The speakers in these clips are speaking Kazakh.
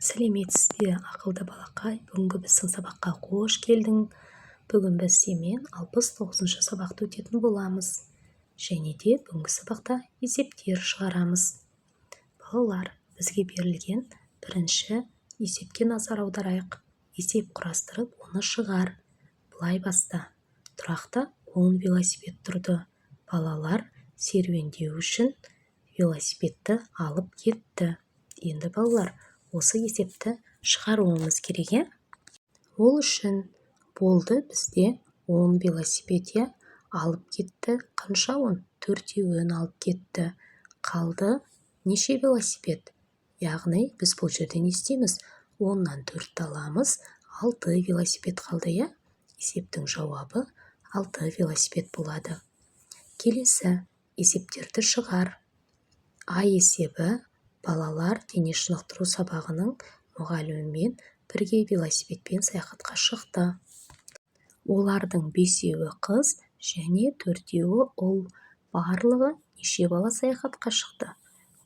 Сәлеметсіз ақылды балақай, бүгінгі біздің сабаққа қош келдің. Бүгін біз сенімен 69-шы сабақты өтетін боламыз. Және де бүгінгі сабақта есептер шығарамыз. Балалар, бізге берілген бірінші есепке назар аударайық. Есеп құрастырып, оны шығар. Былай баста. Тұрақта 10 велосипед тұрды. Балалар серуендеу үшін велосипедті алып кетті. Енді балалар, осы есепті шығаруымыз керек. Ол үшін болды бізде 10 велосипед алып кетті. Қанша 10? 4-еуін алып кетті. Қалды неше велосипед? Яғни біз бұл жерде не істейміз? 10-нан 4 аламыз, 6 велосипед қалды. Есептің жауабы 6 велосипед болады. Келесі есептерді шығар. А есебі. Балалар дене шынықтыру сабағының мұғалімімен бірге велосипедпен саяхатқа шықты. Олардың 5-еуі қыз және 4-еуі ұл. Барлығы неше бала саяхатқа шықты?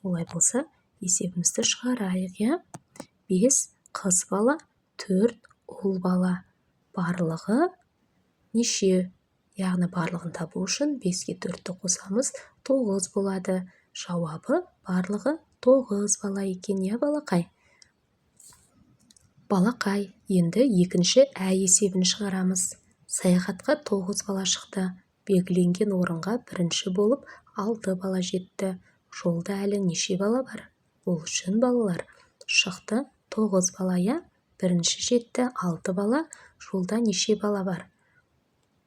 Олай болса, есебімізді шығарайық. 5 қыз бала, 4 ұл бала. Барлығы неше? Яғни барлығын табу үшін 5-ке 4-ті қосамыз, 9 болады. Жауабы барлығы 9 бала екен, балақай. Балақай, енді екінші ә есебін шығарамыз. Саяхатқа 9 бала шықты. Белгіленген орынға бірінші болып 6 бала жетті. Жолда әлі неше бала бар? Ол үшін балалар шықты 9 бала. Бірінші жетті 6 бала. Жолда неше бала бар?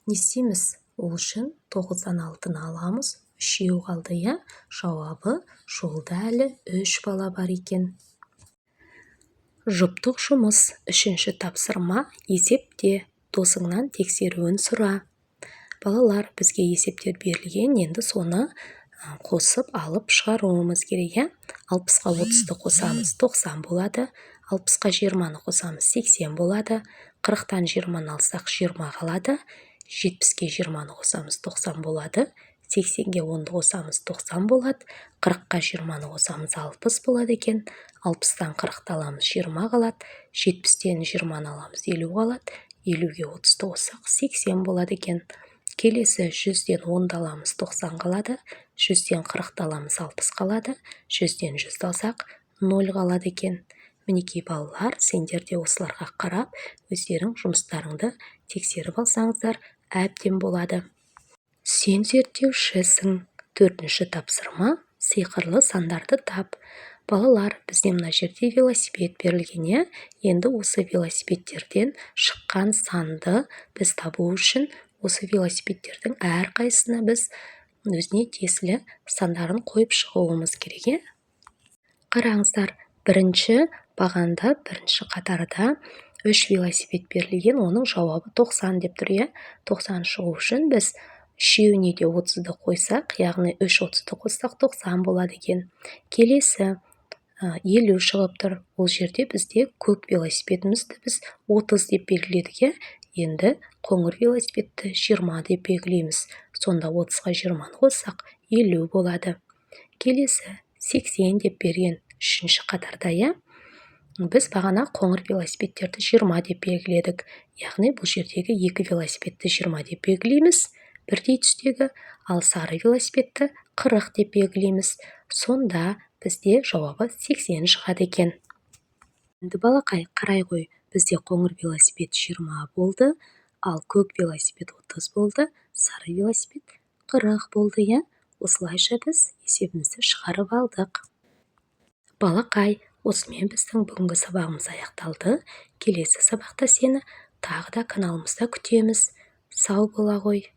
Не істейміз? Ол үшін 9-дан 6-ны аламыз. 3-еу қалды. Жауабы жолда әлі 3 бала бар екен. Жұптық жұмыс. 3-ші тапсырма. Есепте. Досыңнан тексеруін сұра. Балалар, бізге есептер берілген, енді соны қосып алып шығаруымыз керек. 60-қа 30-ты қосамыз, 90 болады. 60-қа 20-ны қосамыз, 80 болады. 40-тан 20-ны алсақ 20 қалады. 70-ке 20-ны қосамыз, 90 болады. 80-ге 10-ды қосамыз, 90 болады. 40-қа 20-ны қосамыз, 60 болады екен. 60-тан 40-ты аламыз, 20 қалады. 70-тен 20-ны аламыз, 50 қалады. 50-ге 30-ты қоссақ, 80 болады екен. Келесі 100-ден 10-ды аламыз, 90 қалады. 100-ден 40-ты аламыз, 60 қалады. 100-ден 100-ді алсақ, 0 қалады екен. Мінекей балалар, сендер де осыларға қарап, өздерің жұмыстарыңды тексеріп алсаңыздар, әбден болады. Сен зерттеушісің. 4-ші тапсырма. Сиқырлы сандарды тап. Балалар, бізде мына жерде велосипед берілген. Енді осы велосипедтерден шыққан санды біз табу үшін осы велосипедтердің әрқайсысына біз өзіне тиесілі сандарын қойып шығуымыз керек. Қараңыздар, бірінші бағанда, бірінші қатарда 3 велосипед берілген, оның жауабы 90 деп тұр. 90 шығу үшін біз үшеуіне де 30-ды қойсақ, яғни 3 30-ды қоссақ 90 болады екен. Келесі 50 шығып тұр. Ол жерде бізде көк велосипедімізді біз 30 деп белгіледік. Енді қоңыр велосипедті 20 деп белгілейміз. Сонда 30-ға 20-ны қоссақ 50 болады. Келесі 80 деп берген 3-ші қатарда. Біз бағана қоңыр велосипедтерді 20 деп белгіледік. Яғни бұл жердегі 2 велосипедті 20 деп белгілейміз. Бірдей түстегі, ал сары велосипедті 40 деп белгілейміз. Сонда бізде жауабы 80 шығады екен. Енді балақай, қарай ғой, бізде қоңыр велосипед 20 болды, ал көк велосипед 30 болды, сары велосипед 40 болды. Осылайша біз есебімізді шығарып алдық. Балақай, осымен біздің бүгінгі сабағымыз аяқталды. Келесі сабақта сені тағы да каналымызда күтеміз. Сау бола ғой.